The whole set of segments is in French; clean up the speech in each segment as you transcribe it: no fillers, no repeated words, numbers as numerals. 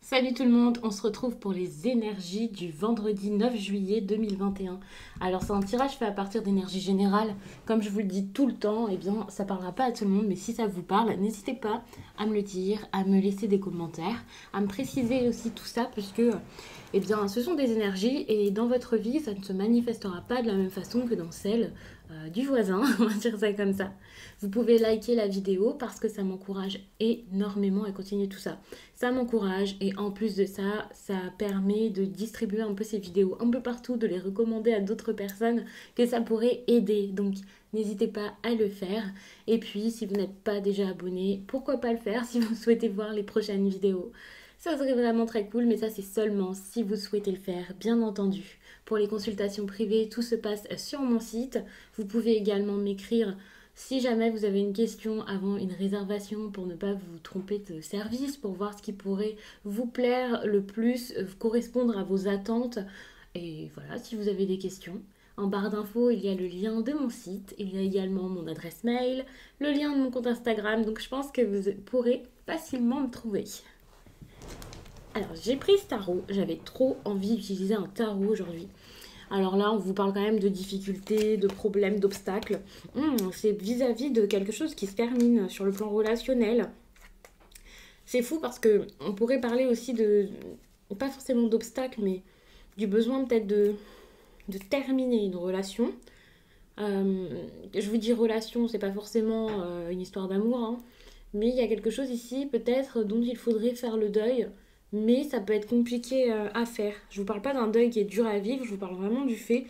Salut tout le monde, on se retrouve pour les énergies du vendredi 9 juillet 2021. Alors c'est un tirage fait à partir d'énergie générale. Comme je vous le dis tout le temps, eh bien ça parlera pas à tout le monde, mais si ça vous parle, n'hésitez pas à me le dire, à me laisser des commentaires, à me préciser aussi tout ça, puisque eh bien ce sont des énergies et dans votre vie ça ne se manifestera pas de la même façon que dans celle du voisin, on va dire ça comme ça. Vous pouvez liker la vidéo parce que ça m'encourage énormément à continuer tout ça. Ça m'encourage et en plus de ça, ça permet de distribuer un peu ces vidéos un peu partout, de les recommander à d'autres personnes que ça pourrait aider. Donc n'hésitez pas à le faire. Et puis si vous n'êtes pas déjà abonné, pourquoi pas le faire si vous souhaitez voir les prochaines vidéos. Ça serait vraiment très cool, mais ça c'est seulement si vous souhaitez le faire, bien entendu. Pour les consultations privées, tout se passe sur mon site. Vous pouvez également m'écrire si jamais vous avez une question avant une réservation pour ne pas vous tromper de service, pour voir ce qui pourrait vous plaire le plus, correspondre à vos attentes. Et voilà, si vous avez des questions. En barre d'infos, il y a le lien de mon site, il y a également mon adresse mail, le lien de mon compte Instagram, donc je pense que vous pourrez facilement me trouver. Alors j'ai pris ce tarot, j'avais trop envie d'utiliser un tarot aujourd'hui. Alors là, on vous parle quand même de difficultés, de problèmes, d'obstacles. C'est vis-à-vis de quelque chose qui se termine sur le plan relationnel. C'est fou parce que on pourrait parler aussi de, pas forcément d'obstacles, mais du besoin peut-être de terminer une relation. Je vous dis relation, c'est pas forcément une histoire d'amour, hein, mais il y a quelque chose ici peut-être dont il faudrait faire le deuil, mais ça peut être compliqué à faire. Je vous parle pas d'un deuil qui est dur à vivre, je vous parle vraiment du fait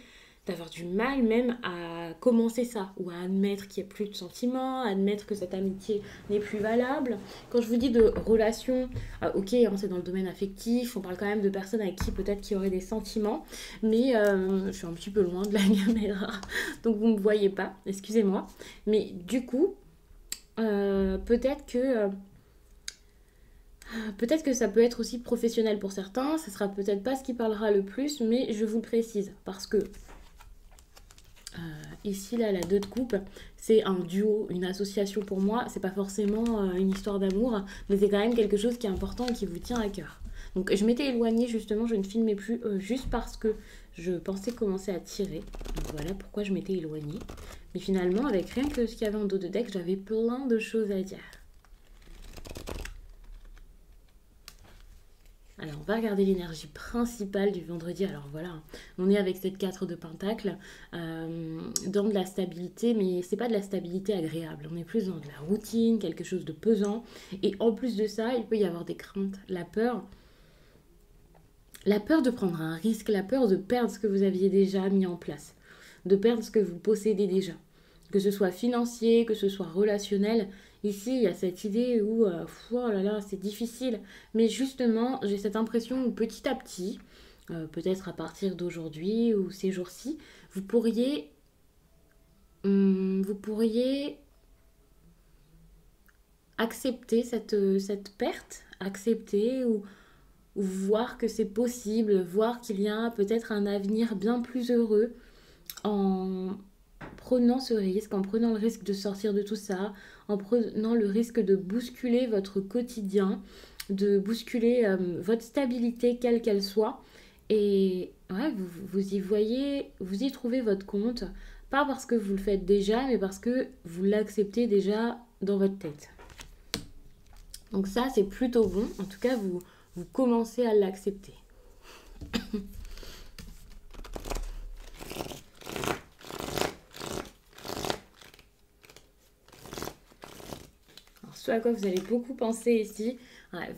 d'avoir du mal même à commencer ça, ou à admettre qu'il n'y a plus de sentiments, à admettre que cette amitié n'est plus valable. Quand je vous dis de relation, ok, hein, c'est dans le domaine affectif, on parle quand même de personnes avec qui peut-être qu'il y aurait des sentiments, mais je suis un petit peu loin de la caméra, donc vous ne me voyez pas, excusez-moi. Mais du coup, peut-être que ça peut être aussi professionnel pour certains, ce sera peut-être pas ce qui parlera le plus, mais je vous le précise, parce que ici, là, la 2 de coupe, c'est un duo, une association pour moi. C'est pas forcément une histoire d'amour, mais c'est quand même quelque chose qui est important et qui vous tient à cœur. Donc, je m'étais éloignée, justement, je ne filmais plus juste parce que je pensais commencer à tirer. Donc, voilà pourquoi je m'étais éloignée. Mais finalement, avec rien que ce qu'il y avait en dos de deck, j'avais plein de choses à dire. Alors, on va regarder l'énergie principale du vendredi. Alors voilà, on est avec cette 4 de Pentacle, dans de la stabilité, mais c'est pas de la stabilité agréable. On est plus dans de la routine, quelque chose de pesant. Et en plus de ça, il peut y avoir des craintes, la peur. La peur de prendre un risque, la peur de perdre ce que vous aviez déjà mis en place, de perdre ce que vous possédez déjà. Que ce soit financier, que ce soit relationnel. Ici, il y a cette idée où, oh là là, c'est difficile. Mais justement, j'ai cette impression où petit à petit, peut-être à partir d'aujourd'hui ou ces jours-ci, vous pourriez accepter cette perte, accepter ou voir que c'est possible, voir qu'il y a peut-être un avenir bien plus heureux en prenant ce risque, en prenant le risque de sortir de tout ça, en prenant le risque de bousculer votre quotidien, de bousculer votre stabilité quelle qu'elle soit. Et ouais, vous y voyez, vous y trouvez votre compte, pas parce que vous le faites déjà, mais parce que vous l'acceptez déjà dans votre tête. Donc ça, c'est plutôt bon. En tout cas, vous commencez à l'accepter. Ce à quoi vous allez beaucoup penser ici, ouais,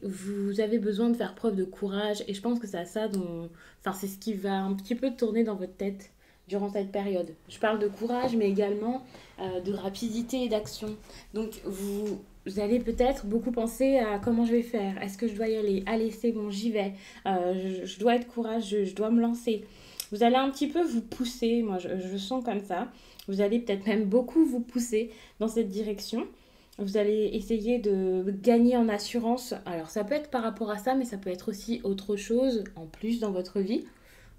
vous avez besoin de faire preuve de courage et je pense que c'est à ça dont, enfin c'est ce qui va un petit peu tourner dans votre tête durant cette période. Je parle de courage mais également de rapidité et d'action. Donc vous allez peut-être beaucoup penser à comment je vais faire, est-ce que je dois y aller, allez c'est bon j'y vais, je dois être courageux, je dois me lancer. Vous allez un petit peu vous pousser, moi je sens comme ça, vous allez peut-être même beaucoup vous pousser dans cette direction. Vous allez essayer de gagner en assurance. Alors ça peut être par rapport à ça, mais ça peut être aussi autre chose en plus dans votre vie.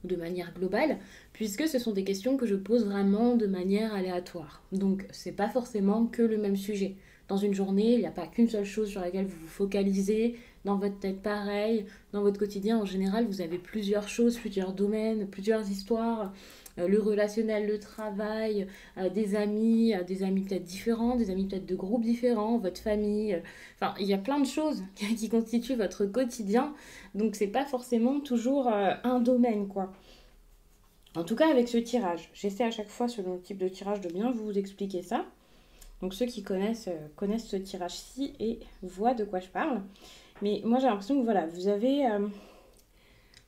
ou de manière globale, puisque ce sont des questions que je pose vraiment de manière aléatoire. Donc, c'est pas forcément que le même sujet. Dans une journée, il n'y a pas qu'une seule chose sur laquelle vous vous focalisez. Dans votre tête, pareil. Dans votre quotidien, en général, vous avez plusieurs choses, plusieurs domaines, plusieurs histoires. Le relationnel, le travail, des amis peut-être différents, des amis peut-être de groupes différents, votre famille. Enfin, il y a plein de choses qui constituent votre quotidien. Donc, c'est pas forcément toujours un domaine, quoi. En tout cas, avec ce tirage, j'essaie à chaque fois, selon le type de tirage, de bien vous expliquer ça. Donc ceux qui connaissent ce tirage-ci et voient de quoi je parle. Mais moi j'ai l'impression que voilà, vous avez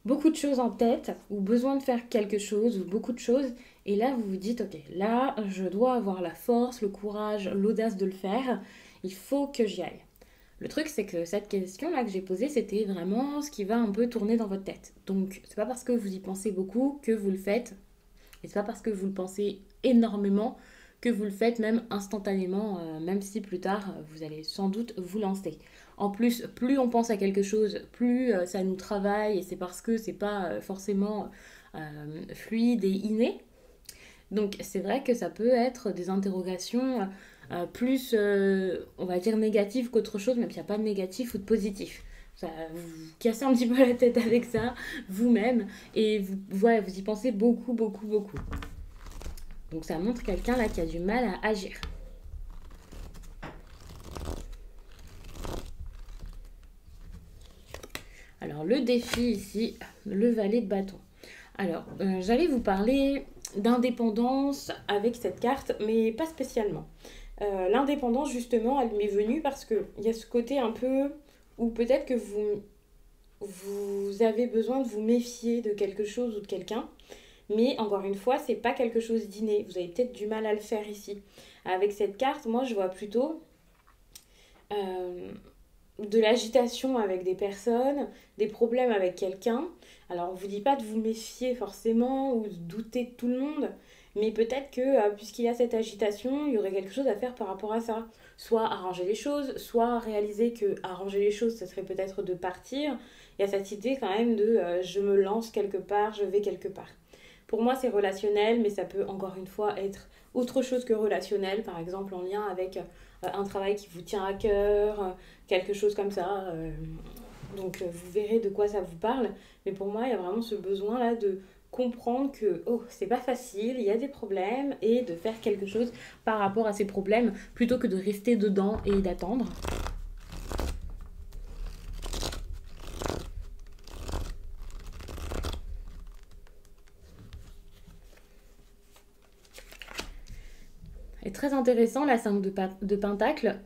beaucoup de choses en tête ou besoin de faire quelque chose ou beaucoup de choses. Et là vous vous dites, ok, là je dois avoir la force, le courage, l'audace de le faire. Il faut que j'y aille. Le truc c'est que cette question-là que j'ai posée, c'était vraiment ce qui va un peu tourner dans votre tête. Donc c'est pas parce que vous y pensez beaucoup que vous le faites. Et c'est pas parce que vous le pensez énormément que vous le faites même instantanément, même si plus tard vous allez sans doute vous lancer. En plus, plus on pense à quelque chose, plus ça nous travaille et c'est parce que c'est pas forcément fluide et inné. Donc c'est vrai que ça peut être des interrogations plus, on va dire, négatives qu'autre chose, même s'il n'y a pas de négatif ou de positif. Ça, vous cassez un petit peu la tête avec ça, vous-même, et ouais, vous y pensez beaucoup, beaucoup, beaucoup. Donc ça montre quelqu'un là qui a du mal à agir. Alors le défi ici, le valet de bâton. Alors j'allais vous parler d'indépendance avec cette carte, mais pas spécialement. L'indépendance justement, elle m'est venue parce qu'il y a ce côté un peu où peut-être que vous avez besoin de vous méfier de quelque chose ou de quelqu'un. Mais encore une fois, c'est pas quelque chose d'inné. Vous avez peut-être du mal à le faire ici. Avec cette carte, moi, je vois plutôt euh, de l'agitation avec des personnes, des problèmes avec quelqu'un. Alors, on vous dit pas de vous méfier forcément ou de douter de tout le monde, mais peut-être que puisqu'il y a cette agitation, il y aurait quelque chose à faire par rapport à ça. Soit arranger les choses, soit réaliser que arranger les choses, ce serait peut-être de partir. Il y a cette idée quand même de je me lance quelque part, je vais quelque part. Pour moi, c'est relationnel, mais ça peut encore une fois être autre chose que relationnel, par exemple en lien avec un travail qui vous tient à cœur, quelque chose comme ça. Donc vous verrez de quoi ça vous parle. Mais pour moi, il y a vraiment ce besoin-là de comprendre que oh, c'est pas facile, il y a des problèmes et de faire quelque chose par rapport à ces problèmes plutôt que de rester dedans et d'attendre. Est très intéressant la 5 de Pentacle.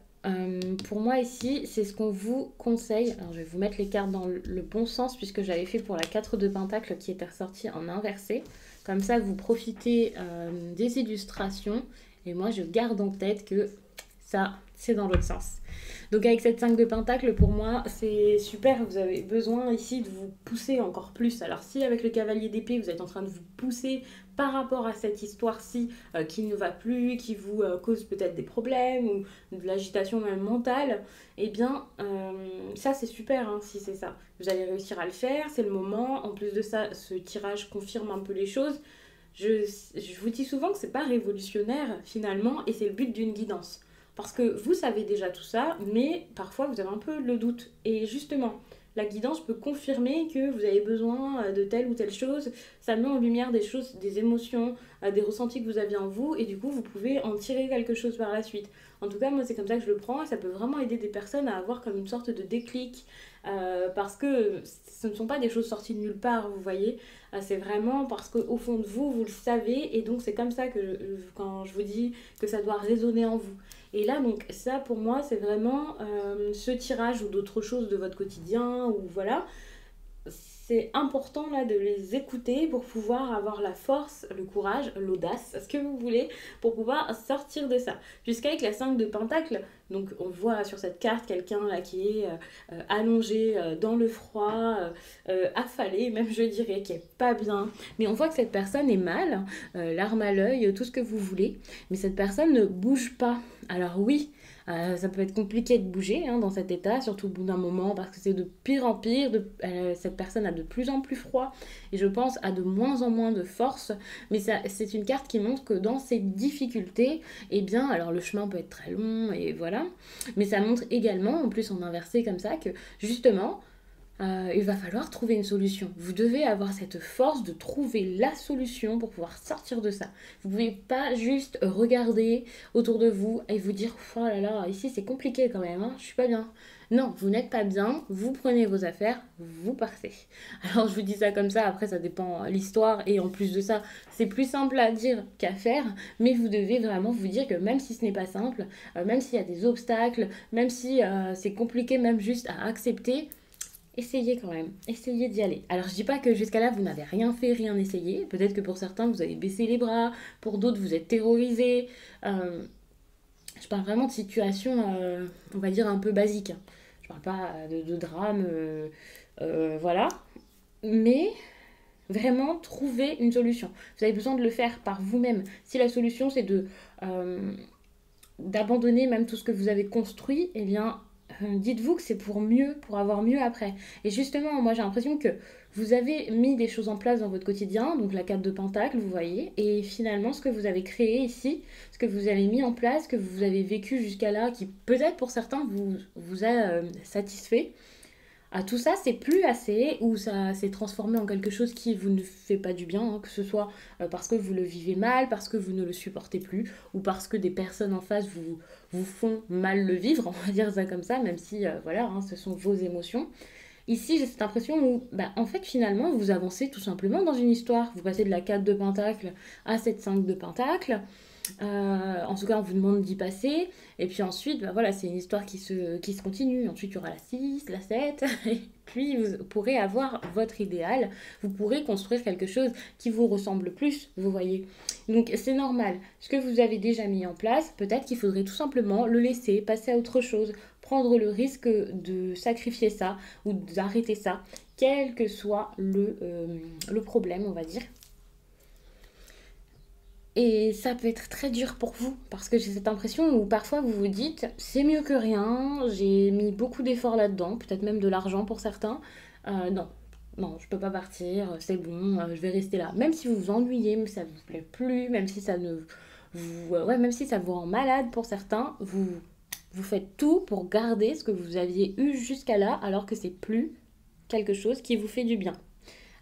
Pour moi ici, c'est ce qu'on vous conseille. Alors je vais vous mettre les cartes dans le bon sens puisque j'avais fait pour la 4 de Pentacle qui était ressortie en inversé. Comme ça, vous profitez des illustrations. Et moi, je garde en tête que ça, c'est dans l'autre sens. Donc avec cette 5 de Pentacle, pour moi, c'est super. Vous avez besoin ici de vous pousser encore plus. Alors si avec le cavalier d'épée, vous êtes en train de vous pousser par rapport à cette histoire-ci qui ne va plus, qui vous cause peut-être des problèmes ou de l'agitation même mentale, eh bien ça c'est super hein, si c'est ça. Vous allez réussir à le faire, c'est le moment. En plus de ça, ce tirage confirme un peu les choses. Je vous dis souvent que c'est pas révolutionnaire finalement et c'est le but d'une guidance. Parce que vous savez déjà tout ça, mais parfois vous avez un peu le doute. Et justement, la guidance peut confirmer que vous avez besoin de telle ou telle chose. Ça met en lumière des choses, des émotions, des ressentis que vous aviez en vous, et du coup, vous pouvez en tirer quelque chose par la suite. En tout cas, moi, c'est comme ça que je le prends, et ça peut vraiment aider des personnes à avoir comme une sorte de déclic, parce que ce ne sont pas des choses sorties de nulle part, vous voyez. C'est vraiment parce qu'au fond de vous, vous le savez, et donc c'est comme ça que quand je vous dis que ça doit résonner en vous. Et là, donc, ça, pour moi, c'est vraiment ce tirage ou d'autres choses de votre quotidien, ou voilà. C'est important, là, de les écouter pour pouvoir avoir la force, le courage, l'audace, ce que vous voulez, pour pouvoir sortir de ça. Puisqu'avec la 5 de Pentacle, donc, on voit sur cette carte quelqu'un, là, qui est allongé dans le froid, affalé, même, je dirais, qui est pas bien. Mais on voit que cette personne est mal, larme à l'œil, tout ce que vous voulez. Mais cette personne ne bouge pas. Alors oui, ça peut être compliqué de bouger dans cet état, surtout au bout d'un moment, parce que c'est de pire en pire, cette personne a de plus en plus froid, et je pense a de moins en moins de force, mais ça, c'est une carte qui montre que dans ces difficultés, eh bien, alors le chemin peut être très long, et voilà, mais ça montre également, en plus en inversé comme ça, que justement, il va falloir trouver une solution. Vous devez avoir cette force de trouver la solution pour pouvoir sortir de ça. Vous ne pouvez pas juste regarder autour de vous et vous dire oh là là, ici c'est compliqué quand même, hein, je suis pas bien. Non, vous n'êtes pas bien, vous prenez vos affaires, vous partez. Alors je vous dis ça comme ça, après ça dépend l'histoire et en plus de ça, c'est plus simple à dire qu'à faire, mais vous devez vraiment vous dire que même si ce n'est pas simple, même s'il y a des obstacles, même si c'est compliqué même juste à accepter, essayez quand même, essayez d'y aller. Alors je dis pas que jusqu'à là vous n'avez rien fait, rien essayé. Peut-être que pour certains vous avez baissé les bras, pour d'autres vous êtes terrorisés. Je parle vraiment de situations, on va dire un peu basiques. Je parle pas de drame, voilà. Mais vraiment trouver une solution. Vous avez besoin de le faire par vous-même. Si la solution c'est euh, d'abandonner même tout ce que vous avez construit, eh bien, dites-vous que c'est pour mieux, pour avoir mieux après. Et justement, moi j'ai l'impression que vous avez mis des choses en place dans votre quotidien, donc la carte de Pentacle, vous voyez, et finalement ce que vous avez créé ici, ce que vous avez mis en place, que vous avez vécu jusqu'à là, qui peut-être pour certains vous a satisfait, à tout ça, c'est plus assez, ou ça s'est transformé en quelque chose qui vous ne fait pas du bien, que ce soit parce que vous le vivez mal, parce que vous ne le supportez plus, ou parce que des personnes en face vous font mal le vivre, on va dire ça comme ça, même si, voilà, ce sont vos émotions. Ici, j'ai cette impression où, bah, en fait, finalement, vous avancez tout simplement dans une histoire. Vous passez de la 4 de Pentacle à cette 5 de Pentacle. En tout cas, on vous demande d'y passer. Et puis ensuite, bah voilà, c'est une histoire qui se continue. Ensuite, il y aura la 6, la 7. Et puis, vous pourrez avoir votre idéal. Vous pourrez construire quelque chose qui vous ressemble plus, vous voyez. Donc, c'est normal. Ce que vous avez déjà mis en place, peut-être qu'il faudrait tout simplement le laisser, passer à autre chose, prendre le risque de sacrifier ça ou d'arrêter ça, quel que soit le problème, on va dire. Et ça peut être très dur pour vous, parce que j'ai cette impression où parfois vous vous dites, c'est mieux que rien, j'ai mis beaucoup d'efforts là-dedans, peut-être même de l'argent pour certains. Non, non, je peux pas partir, c'est bon, je vais rester là. Même si vous vous ennuyez, même si ça vous plaît plus, même si ça ne ouais, même si ça vous rend malade pour certains, vous faites tout pour garder ce que vous aviez eu jusqu'à là, alors que c'est plus quelque chose qui vous fait du bien.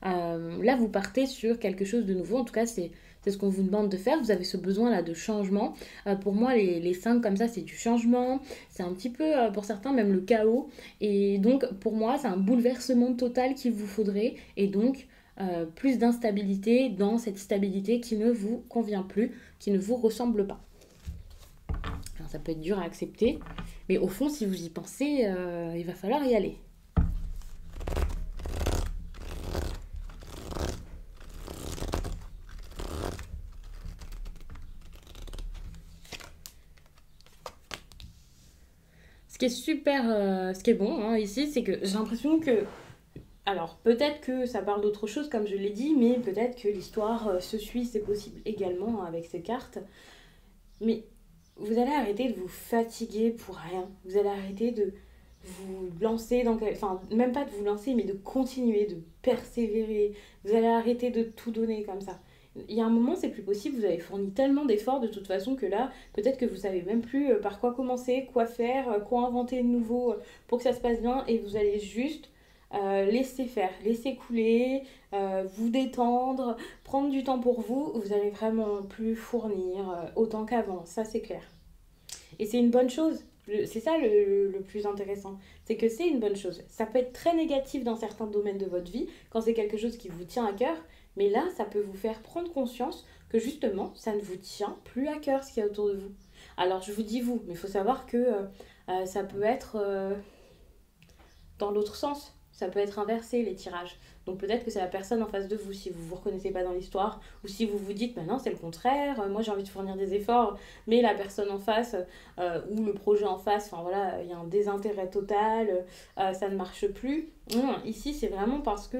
Là, vous partez sur quelque chose de nouveau. En tout cas, c'est ce qu'on vous demande de faire. Vous avez ce besoin-là de changement. Pour moi, les 5 comme ça, c'est du changement. C'est un petit peu, pour certains, même le chaos. Et donc, pour moi, c'est un bouleversement total qu'il vous faudrait. Et donc, plus d'instabilité dans cette stabilité qui ne vous convient plus, qui ne vous ressemble pas. Alors, ça peut être dur à accepter. Mais au fond, si vous y pensez, il va falloir y aller. Ce qui est super, ce qui est bon ici, c'est que j'ai l'impression que, alors peut-être que ça parle d'autre chose comme je l'ai dit, mais peut-être que l'histoire se suit, c'est possible également avec ces cartes. Mais vous allez arrêter de vous fatiguer pour rien. Vous allez arrêter de vous lancer dans enfin même pas de vous lancer, mais de continuer, de persévérer. Vous allez arrêter de tout donner comme ça. Il y a un moment, c'est plus possible, vous avez fourni tellement d'efforts de toute façon que là, peut-être que vous savez même plus par quoi commencer, quoi faire, quoi inventer de nouveau pour que ça se passe bien et vous allez juste laisser faire, laisser couler, vous détendre, prendre du temps pour vous, vous allez vraiment plus fournir autant qu'avant, ça c'est clair. Et c'est une bonne chose. C'est ça le plus intéressant. C'est que c'est une bonne chose. Ça peut être très négatif dans certains domaines de votre vie, quand c'est quelque chose qui vous tient à cœur, mais là, ça peut vous faire prendre conscience que justement, ça ne vous tient plus à cœur ce qu'il y a autour de vous. Alors, je vous dis vous, mais il faut savoir que ça peut être dans l'autre sens. Ça peut être inversé, les tirages. Donc peut-être que c'est la personne en face de vous, si vous ne vous reconnaissez pas dans l'histoire, ou si vous vous dites, bah non, c'est le contraire, moi j'ai envie de fournir des efforts, mais la personne en face, ou le projet en face, enfin voilà, il y a un désintérêt total, ça ne marche plus. Non, ici c'est vraiment parce que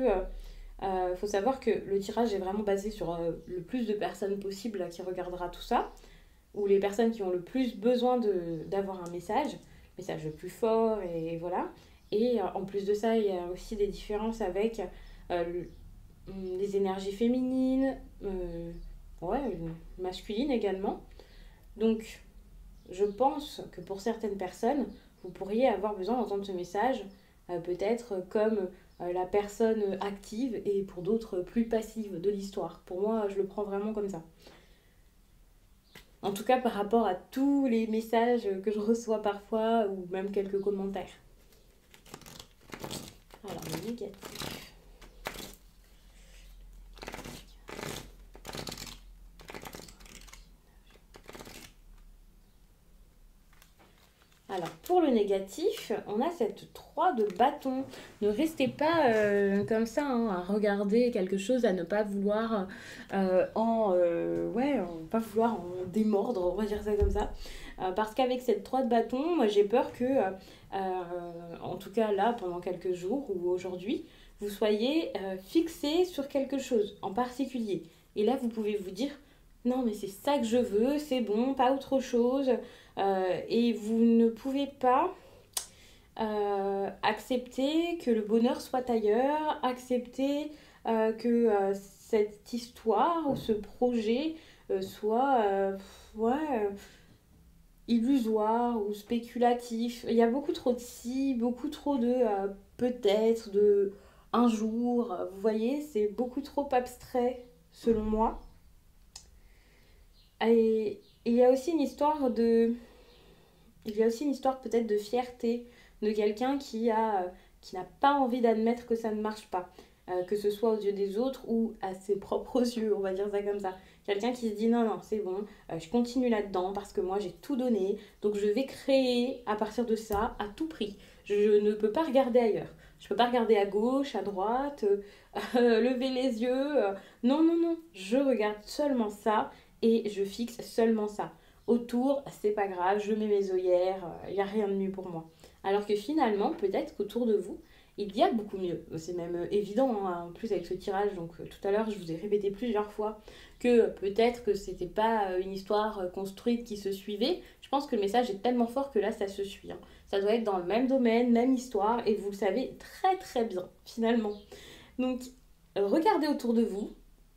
faut savoir que le tirage est vraiment basé sur le plus de personnes possible qui regardera tout ça. ou les personnes qui ont le plus besoin d'avoir un message le plus fort, et voilà. Et en plus de ça, il y a aussi des différences avec euh, les énergies féminines, ouais, masculines également. Donc, je pense que pour certaines personnes, vous pourriez avoir besoin d'entendre ce message, peut-être comme la personne active, et pour d'autres plus passive de l'histoire. Pour moi, je le prends vraiment comme ça. En tout cas, par rapport à tous les messages que je reçois parfois, ou même quelques commentaires. Alors, le négatif. Alors, pour le négatif, on a cette 3 de bâton. Ne restez pas comme ça, hein, à regarder quelque chose, à ne pas vouloir pas vouloir en démordre, on va dire ça comme ça. Parce qu'avec cette 3 de bâton, moi j'ai peur que, en tout cas là, pendant quelques jours ou aujourd'hui, vous soyez fixé sur quelque chose en particulier. Et là, vous pouvez vous dire, non, mais c'est ça que je veux, c'est bon, pas autre chose. Et vous ne pouvez pas accepter que le bonheur soit ailleurs, accepter que cette histoire ou ce projet soit illusoire ou spéculatif. Il y a beaucoup trop de si, beaucoup trop de peut-être, de un jour. Vous voyez, c'est beaucoup trop abstrait selon moi. Et il y a aussi une histoire de il y a aussi une histoire peut-être de fierté de quelqu'un qui n'a pas envie d'admettre que ça ne marche pas, que ce soit aux yeux des autres ou à ses propres yeux, on va dire ça comme ça. Quelqu'un qui se dit non, non, c'est bon, je continue là-dedans parce que moi j'ai tout donné, donc je vais créer à partir de ça à tout prix. Je ne peux pas regarder ailleurs. Je ne peux pas regarder à gauche, à droite, lever les yeux. Non, non, non, je regarde seulement ça et je fixe seulement ça. Autour, c'est pas grave, je mets mes œillères, il n'y a rien de mieux pour moi. Alors que finalement, peut-être qu'autour de vous, il y a beaucoup mieux. C'est même évident, hein, en plus avec ce tirage. Donc tout à l'heure, je vous ai répété plusieurs fois que peut-être que c'était pas une histoire construite qui se suivait. Je pense que le message est tellement fort que là, ça se suit, hein. Ça doit être dans le même domaine, même histoire, et vous le savez très très bien, finalement. Donc, regardez autour de vous.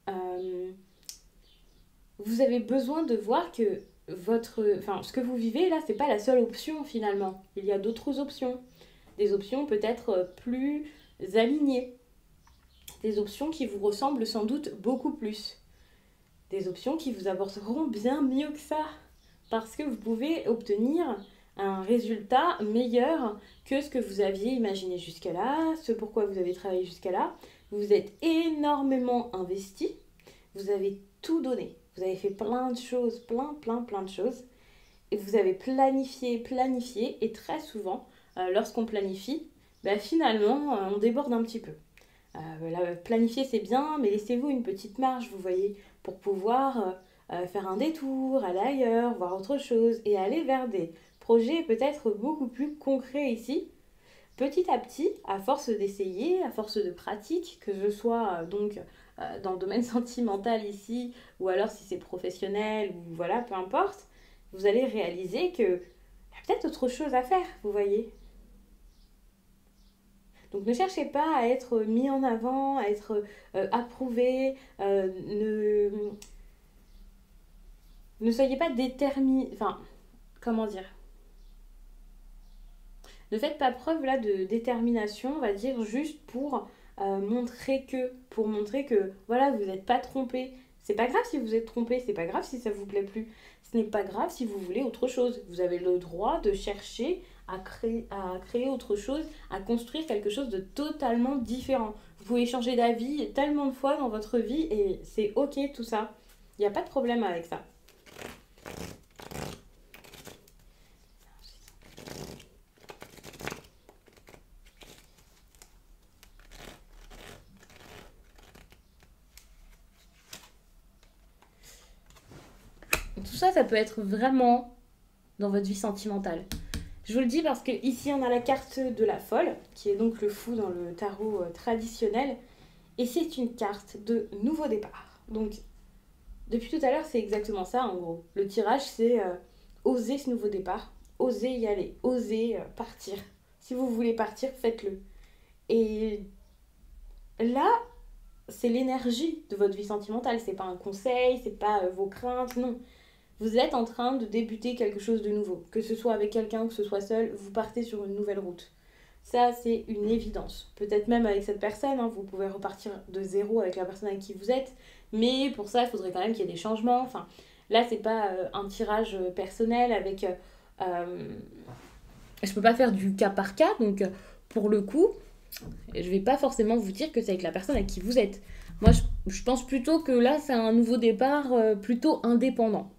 Euh, vous avez besoin de voir que ce que vous vivez là, c'est pas la seule option finalement. Il y a d'autres options, des options peut-être plus alignées, des options qui vous ressemblent sans doute beaucoup plus, des options qui vous apporteront bien mieux que ça, parce que vous pouvez obtenir un résultat meilleur que ce que vous aviez imaginé jusqu'à-là, ce pourquoi vous avez travaillé jusqu'à-là. Vous vous êtes énormément investi, vous avez tout donné. Vous avez fait plein de choses, plein de choses. Et vous avez planifié. Et très souvent, lorsqu'on planifie, finalement, on déborde un petit peu. Planifier, c'est bien, mais laissez-vous une petite marge, vous voyez, pour pouvoir faire un détour, aller ailleurs, voir autre chose, et aller vers des projets peut-être beaucoup plus concrets ici. Petit à petit, à force d'essayer, à force de pratique, que ce soit dans le domaine sentimental ici, ou alors si c'est professionnel, ou voilà, peu importe, vous allez réaliser qu'il y a peut-être autre chose à faire, vous voyez. Donc ne cherchez pas à être mis en avant, à être approuvé, ne soyez pas déterminé, enfin, comment dire, ne faites pas preuve là de détermination, on va dire, juste pour montrer que voilà, vous n'êtes pas trompé. C'est pas grave si vous êtes trompé, c'est pas grave si ça vous plaît plus. Ce n'est pas grave si vous voulez autre chose. Vous avez le droit de chercher à créer autre chose, à construire quelque chose de totalement différent. Vous pouvez changer d'avis tellement de fois dans votre vie et c'est ok tout ça. Il n'y a pas de problème avec ça. Tout ça, ça peut être vraiment dans votre vie sentimentale. Je vous le dis parce que ici on a la carte de la folle, qui est donc le fou dans le tarot traditionnel, et c'est une carte de nouveau départ. Donc Depuis tout à l'heure, c'est exactement ça en gros. Le tirage, c'est oser ce nouveau départ, oser y aller, oser partir. Si vous voulez partir, faites-le. Et là, c'est l'énergie de votre vie sentimentale. C'est pas un conseil, c'est pas vos craintes, non. Vous êtes en train de débuter quelque chose de nouveau. Que ce soit avec quelqu'un ou que ce soit seul, vous partez sur une nouvelle route. Ça, c'est une évidence. Peut-être même avec cette personne, hein, vous pouvez repartir de zéro avec la personne avec qui vous êtes. Mais pour ça, il faudrait quand même qu'il y ait des changements. Enfin, là, c'est pas un tirage personnel avec. Je peux pas faire du cas par cas, donc pour le coup, je vais pas forcément vous dire que c'est avec la personne avec qui vous êtes. Moi, je pense plutôt que là, c'est un nouveau départ plutôt indépendant.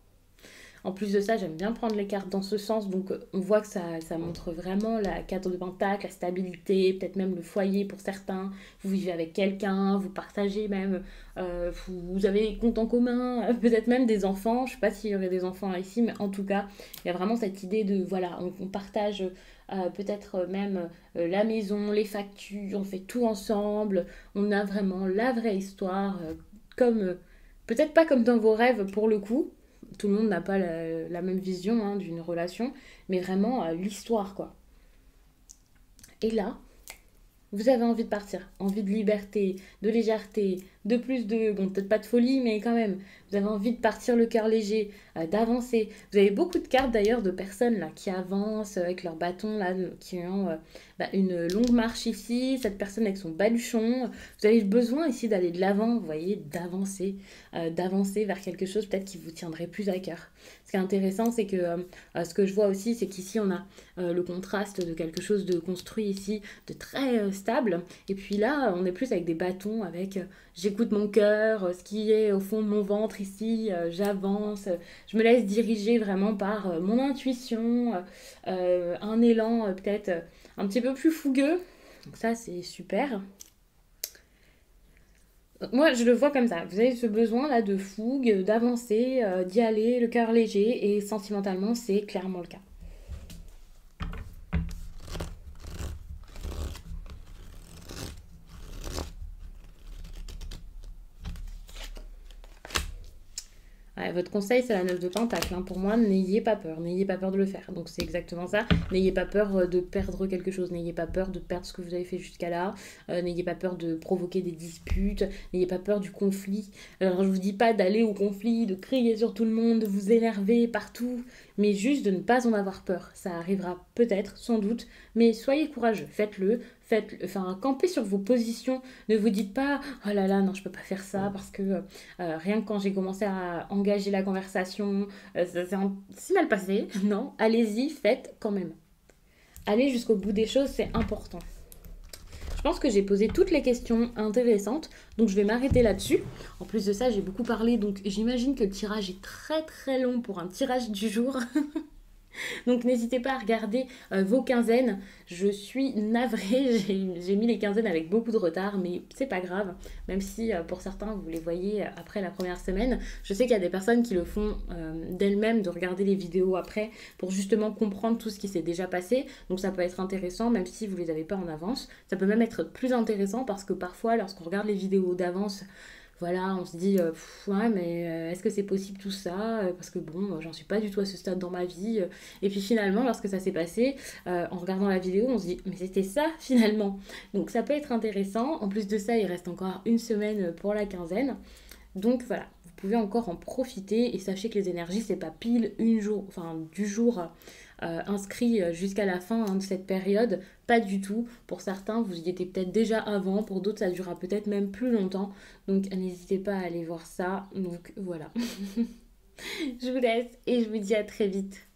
En plus de ça, j'aime bien prendre les cartes dans ce sens, donc on voit que ça montre vraiment la carte de pentacle, la stabilité, peut-être même le foyer pour certains. Vous vivez avec quelqu'un, vous partagez même, vous avez des comptes en commun, peut-être même des enfants. Je sais pas s'il y aurait des enfants ici, mais en tout cas, il y a vraiment cette idée de, voilà, on partage peut-être même la maison, les factures, on fait tout ensemble. On a vraiment la vraie histoire, comme, peut-être pas comme dans vos rêves pour le coup, tout le monde n'a pas la même vision hein, d'une relation, mais vraiment l'histoire quoi. Et là, vous avez envie de partir, envie de liberté, de légèreté, de plus de, bon peut-être pas de folie, mais quand même, vous avez envie de partir le cœur léger, d'avancer. Vous avez beaucoup de cartes d'ailleurs de personnes là qui avancent avec leur bâton là, qui ont une longue marche ici, cette personne avec son baluchon. Vous avez besoin ici d'aller de l'avant, vous voyez, d'avancer vers quelque chose peut-être qui vous tiendrait plus à cœur. Ce qui est intéressant, c'est que ce que je vois aussi, c'est qu'ici on a le contraste de quelque chose de construit ici, de très stable. Et puis là, on est plus avec des bâtons, avec j'écoute mon cœur, ce qui est au fond de mon ventre ici, j'avance, je me laisse diriger vraiment par mon intuition, un élan peut-être un petit peu plus fougueux. Donc ça, c'est super. Moi, je le vois comme ça. Vous avez ce besoin là de fougue, d'avancer, d'y aller, le cœur léger, et sentimentalement, c'est clairement le cas. Ouais, votre conseil, c'est la 9 de Pentacle. Hein. Pour moi, n'ayez pas peur de le faire. Donc c'est exactement ça. N'ayez pas peur de perdre quelque chose. N'ayez pas peur de perdre ce que vous avez fait jusqu'à là. N'ayez pas peur de provoquer des disputes. N'ayez pas peur du conflit. Alors je vous dis pas d'aller au conflit, de crier sur tout le monde, de vous énerver partout, mais juste de ne pas en avoir peur. Ça arrivera peut-être, sans doute, mais soyez courageux. Faites-le. Faites, enfin, campez sur vos positions. Ne vous dites pas, oh là là, non, je peux pas faire ça parce que rien que quand j'ai commencé à engager la conversation, ça s'est si mal passé. Non, allez-y, faites quand même. Aller jusqu'au bout des choses, c'est important. Je pense que j'ai posé toutes les questions intéressantes, donc je vais m'arrêter là-dessus. En plus de ça, j'ai beaucoup parlé, donc j'imagine que le tirage est très très long pour un tirage du jour. Donc n'hésitez pas à regarder vos quinzaines. Je suis navrée, j'ai mis les quinzaines avec beaucoup de retard, mais c'est pas grave. Même si pour certains vous les voyez après la première semaine. Je sais qu'il y a des personnes qui le font d'elles-mêmes, de regarder les vidéos après pour justement comprendre tout ce qui s'est déjà passé. Donc ça peut être intéressant même si vous les avez pas en avance. Ça peut même être plus intéressant parce que parfois lorsqu'on regarde les vidéos d'avance, voilà, on se dit, ouais, mais est-ce que c'est possible tout ça? Parce que bon, j'en suis pas du tout à ce stade dans ma vie. Et puis finalement, lorsque ça s'est passé, en regardant la vidéo, on se dit, mais c'était ça finalement. Donc ça peut être intéressant. En plus de ça, il reste encore une semaine pour la quinzaine. Donc voilà, vous pouvez encore en profiter et sachez que les énergies, c'est pas pile une jour, enfin du jour inscrit jusqu'à la fin hein, de cette période, pas du tout. Pour certains, vous y étiez peut-être déjà avant, pour d'autres, ça durera peut-être même plus longtemps. Donc n'hésitez pas à aller voir ça. Donc voilà, je vous laisse et je vous dis à très vite.